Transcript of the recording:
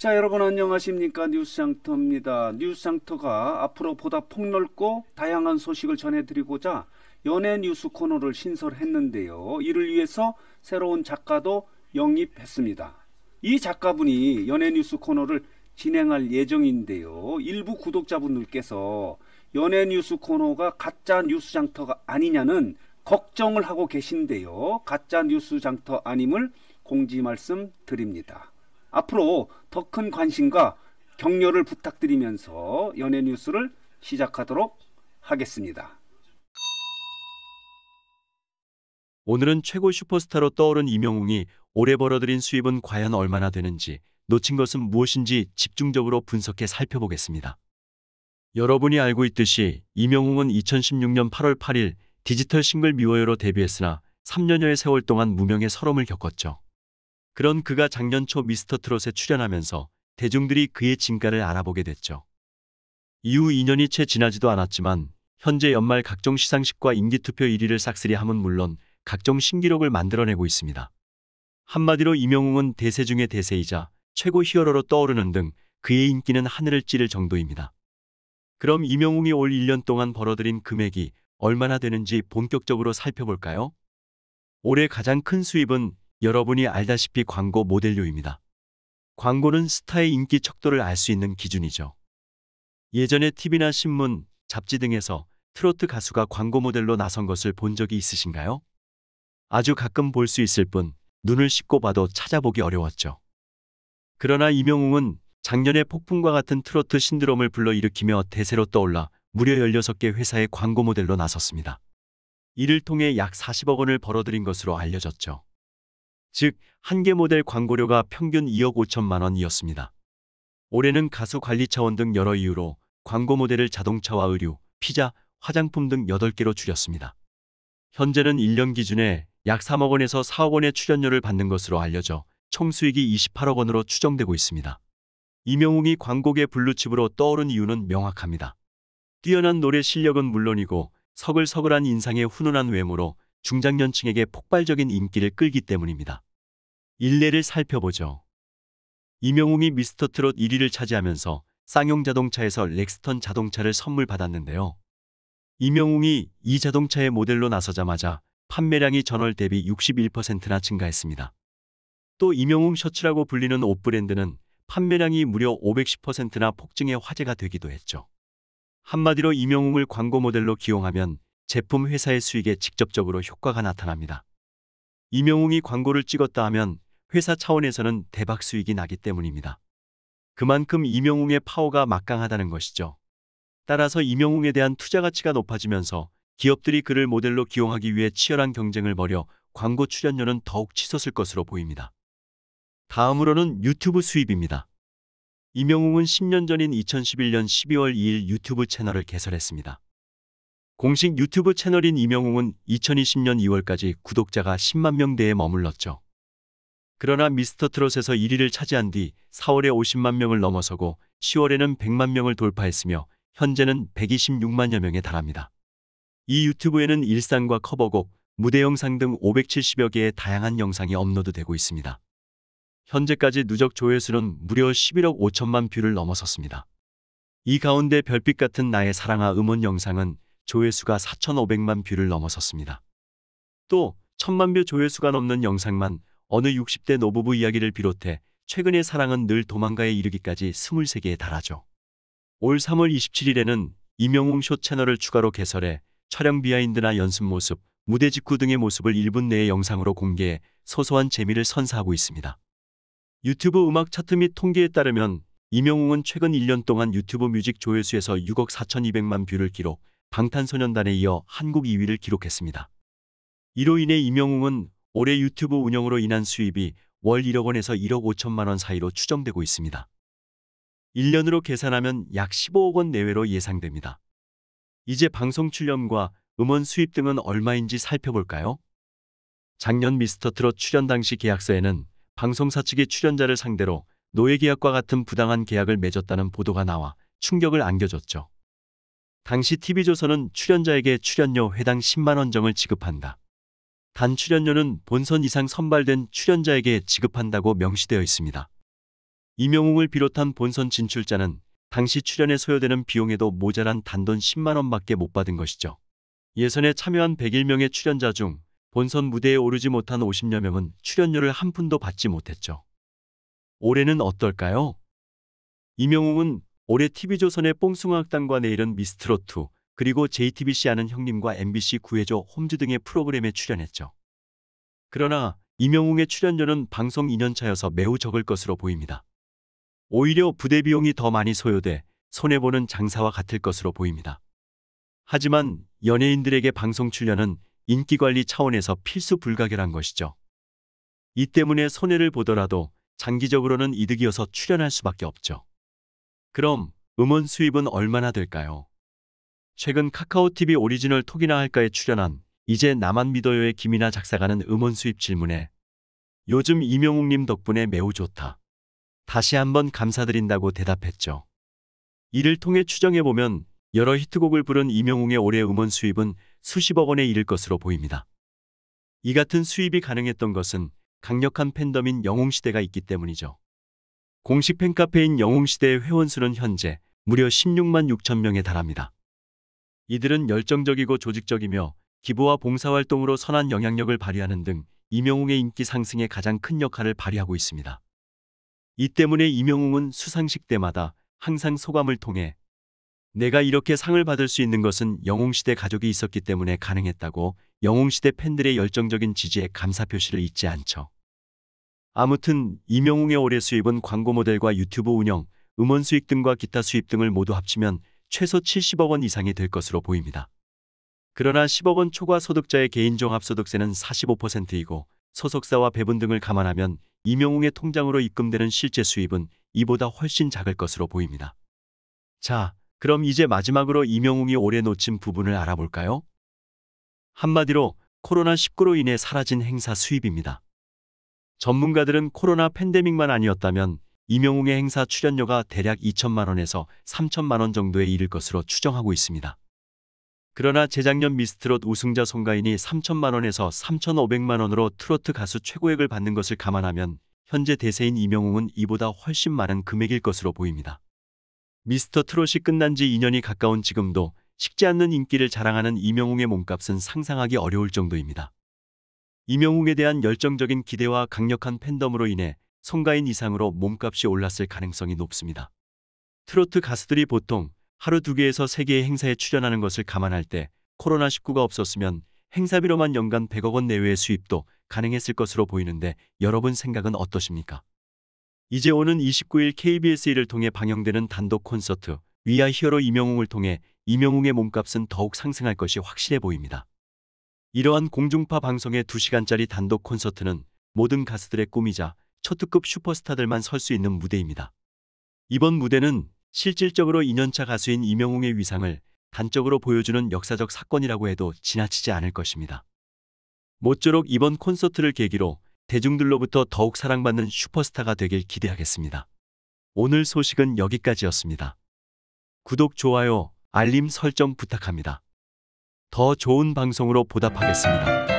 자, 여러분 안녕하십니까? 뉴스장터입니다. 뉴스장터가 앞으로 보다 폭넓고 다양한 소식을 전해드리고자 연예 뉴스 코너를 신설했는데요. 이를 위해서 새로운 작가도 영입했습니다. 이 작가분이 연예 뉴스 코너를 진행할 예정인데요. 일부 구독자분들께서 연예 뉴스 코너가 가짜 뉴스장터가 아니냐는 걱정을 하고 계신데요. 가짜 뉴스장터 아님을 공지 말씀 드립니다. 앞으로 더 큰 관심과 격려를 부탁드리면서 연예 뉴스를 시작하도록 하겠습니다. 오늘은 최고 슈퍼스타로 떠오른 이명웅이 올해 벌어들인 수입은 과연 얼마나 되는지, 놓친 것은 무엇인지 집중적으로 분석해 살펴보겠습니다. 여러분이 알고 있듯이 이명웅은 2016년 8월 8일 디지털 싱글 미워요로 데뷔했으나 3년여의 세월 동안 무명의 서름을 겪었죠. 그런 그가 작년 초 미스터트롯에 출연하면서 대중들이 그의 진가를 알아보게 됐죠. 이후 2년이 채 지나지도 않았지만 현재 연말 각종 시상식과 인기투표 1위를 싹쓸이함은 물론 각종 신기록을 만들어내고 있습니다. 한마디로 이명웅은 대세 중의 대세이자 최고 히어로로 떠오르는 등 그의 인기는 하늘을 찌를 정도입니다. 그럼 이명웅이 올 1년 동안 벌어들인 금액이 얼마나 되는지 본격적으로 살펴볼까요? 올해 가장 큰 수입은 여러분이 알다시피 광고 모델료입니다. 광고는 스타의 인기 척도를 알 수 있는 기준이죠. 예전에 TV나 신문, 잡지 등에서 트로트 가수가 광고 모델로 나선 것을 본 적이 있으신가요? 아주 가끔 볼 수 있을 뿐 눈을 씻고 봐도 찾아보기 어려웠죠. 그러나 이명웅은 작년에 폭풍과 같은 트로트 신드롬을 불러일으키며 대세로 떠올라 무려 16개 회사의 광고 모델로 나섰습니다. 이를 통해 약 40억 원을 벌어들인 것으로 알려졌죠. 즉, 한 개 모델 광고료가 평균 2억 5천만 원이었습니다. 올해는 가수 관리 차원 등 여러 이유로 광고 모델을 자동차와 의류, 피자, 화장품 등 8개로 줄였습니다. 현재는 1년 기준에 약 3억 원에서 4억 원의 출연료를 받는 것으로 알려져 총 수익이 28억 원으로 추정되고 있습니다. 이명웅이 광고계 블루칩으로 떠오른 이유는 명확합니다. 뛰어난 노래 실력은 물론이고 서글서글한 인상의 훈훈한 외모로 중장년층에게 폭발적인 인기를 끌기 때문입니다. 일례를 살펴보죠. 이명웅이 미스터트롯 1위를 차지하면서 쌍용 자동차에서 렉스턴 자동차를 선물 받았는데요. 이명웅이 이 자동차의 모델로 나서자마자 판매량이 전월 대비 61%나 증가했습니다. 또 이명웅 셔츠라고 불리는 옷 브랜드는 판매량이 무려 510%나 폭증해 화제가 되기도 했죠. 한마디로 이명웅을 광고 모델로 기용하면 제품 회사의 수익에 직접적으로 효과가 나타납니다. 이명웅이 광고를 찍었다 하면 회사 차원에서는 대박 수익이 나기 때문입니다. 그만큼 이명웅의 파워가 막강하다는 것이죠. 따라서 이명웅에 대한 투자 가치가 높아지면서 기업들이 그를 모델로 기용하기 위해 치열한 경쟁을 벌여 광고 출연료는 더욱 치솟을 것으로 보입니다. 다음으로는 유튜브 수입입니다. 이명웅은 10년 전인 2011년 12월 2일 유튜브 채널을 개설했습니다. 공식 유튜브 채널인 이명웅은 2020년 2월까지 구독자가 10만 명대에 머물렀죠. 그러나 미스터트롯에서 1위를 차지한 뒤 4월에 50만 명을 넘어서고 10월에는 100만 명을 돌파했으며 현재는 126만여 명에 달합니다. 이 유튜브에는 일상과 커버곡, 무대 영상 등 570여 개의 다양한 영상이 업로드되고 있습니다. 현재까지 누적 조회수는 무려 11억 5천만 뷰를 넘어섰습니다. 이 가운데 별빛 같은 나의 사랑아 음원 영상은 조회수가 4,500만 뷰를 넘어섰습니다. 또 1,000만 뷰 조회수가 넘는 영상만 어느 60대 노부부 이야기를 비롯해 최근의 사랑은 늘 도망가에 이르기까지 23개에 달하죠. 올 3월 27일에는 이명웅 쇼 채널을 추가로 개설해 촬영 비하인드나 연습 모습, 무대 직후 등의 모습을 1분 내의 영상으로 공개해 소소한 재미를 선사하고 있습니다. 유튜브 음악 차트 및 통계에 따르면 이명웅은 최근 1년 동안 유튜브 뮤직 조회수에서 6억 4,200만 뷰를 기록, 방탄소년단에 이어 한국 2위를 기록했습니다. 이로 인해 이명웅은 올해 유튜브 운영으로 인한 수입이 월 1억 원에서 1억 5천만 원 사이로 추정되고 있습니다. 1년으로 계산하면 약 15억 원 내외로 예상됩니다. 이제 방송 출연과 음원 수입 등은 얼마인지 살펴볼까요? 작년 미스터트롯 출연 당시 계약서에는 방송사 측이 출연자를 상대로 노예계약과 같은 부당한 계약을 맺었다는 보도가 나와 충격을 안겨줬죠. 당시 TV조선은 출연자에게 출연료 회당 10만 원 정을 지급한다. 단 출연료는 본선 이상 선발된 출연자에게 지급한다고 명시되어 있습니다. 이명웅을 비롯한 본선 진출자는 당시 출연에 소요되는 비용에도 모자란 단돈 10만 원밖에 못 받은 것이죠. 예선에 참여한 101명의 출연자 중 본선 무대에 오르지 못한 50여 명은 출연료를 한 푼도 받지 못했죠. 올해는 어떨까요? 이명웅은 올해 TV조선의 뽕숭아학당과 내일은 미스트롯2 그리고 JTBC 아는 형님과 MBC 구해줘 홈즈 등의 프로그램에 출연했죠. 그러나 이명웅의 출연료는 방송 2년차여서 매우 적을 것으로 보입니다. 오히려 부대 비용이 더 많이 소요돼 손해보는 장사와 같을 것으로 보입니다. 하지만 연예인들에게 방송 출연은 인기관리 차원에서 필수 불가결한 것이죠. 이 때문에 손해를 보더라도 장기적으로는 이득이어서 출연할 수밖에 없죠. 그럼 음원 수입은 얼마나 될까요? 최근 카카오TV 오리지널 톡이나 할까에 출연한 이제 나만 믿어요의 김이나 작사가는 음원 수입 질문에 요즘 이명웅님 덕분에 매우 좋다. 다시 한번 감사드린다고 대답했죠. 이를 통해 추정해보면 여러 히트곡을 부른 이명웅의 올해 음원 수입은 수십억 원에 이를 것으로 보입니다. 이 같은 수입이 가능했던 것은 강력한 팬덤인 영웅시대가 있기 때문이죠. 공식 팬카페인 영웅시대의 회원수는 현재 무려 16만 6천 명에 달합니다. 이들은 열정적이고 조직적이며 기부와 봉사활동으로 선한 영향력을 발휘하는 등 이명웅의 인기 상승에 가장 큰 역할을 발휘하고 있습니다. 이 때문에 이명웅은 수상식 때마다 항상 소감을 통해 내가 이렇게 상을 받을 수 있는 것은 영웅시대 가족이 있었기 때문에 가능했다고 영웅시대 팬들의 열정적인 지지에 감사 표시를 잊지 않죠. 아무튼 이명웅의 올해 수입은 광고 모델과 유튜브 운영, 음원 수익 등과 기타 수입 등을 모두 합치면 최소 70억 원 이상이 될 것으로 보입니다. 그러나 10억 원 초과 소득자의 개인 종합소득세는 45%이고 소속사와 배분 등을 감안하면 이명웅의 통장으로 입금되는 실제 수입은 이보다 훨씬 작을 것으로 보입니다. 자, 그럼 이제 마지막으로 이명웅이 올해 놓친 부분을 알아볼까요? 한마디로 코로나19로 인해 사라진 행사 수입입니다. 전문가들은 코로나 팬데믹만 아니었다면 이명웅의 행사 출연료가 대략 2천만 원에서 3천만 원 정도에 이를 것으로 추정하고 있습니다. 그러나 재작년 미스트롯 우승자 송가인이 3천만 원에서 3,500만 원으로 트로트 가수 최고액을 받는 것을 감안하면 현재 대세인 이명웅은 이보다 훨씬 많은 금액일 것으로 보입니다. 미스터 트롯이 끝난 지 2년이 가까운 지금도 식지 않는 인기를 자랑하는 이명웅의 몸값은 상상하기 어려울 정도입니다. 이명웅에 대한 열정적인 기대와 강력한 팬덤으로 인해 송가인 이상으로 몸값이 올랐을 가능성이 높습니다. 트로트 가수들이 보통 하루 2개에서 3개의 행사에 출연하는 것을 감안할 때 코로나19가 없었으면 행사비로만 연간 100억 원 내외의 수입도 가능했을 것으로 보이는데 여러분 생각은 어떠십니까? 이제 오는 29일 KBS 1을 통해 방영되는 단독 콘서트 위아 히어로 이명웅을 통해 이명웅의 몸값은 더욱 상승할 것이 확실해 보입니다. 이러한 공중파 방송의 2시간짜리 단독 콘서트는 모든 가수들의 꿈이자 초특급 슈퍼스타들만 설 수 있는 무대입니다. 이번 무대는 실질적으로 2년차 가수인 이명웅의 위상을 단적으로 보여주는 역사적 사건이라고 해도 지나치지 않을 것입니다. 모쪼록 이번 콘서트를 계기로 대중들로부터 더욱 사랑받는 슈퍼스타가 되길 기대하겠습니다. 오늘 소식은 여기까지였습니다. 구독, 좋아요, 알림 설정 부탁합니다. 더 좋은 방송으로 보답하겠습니다.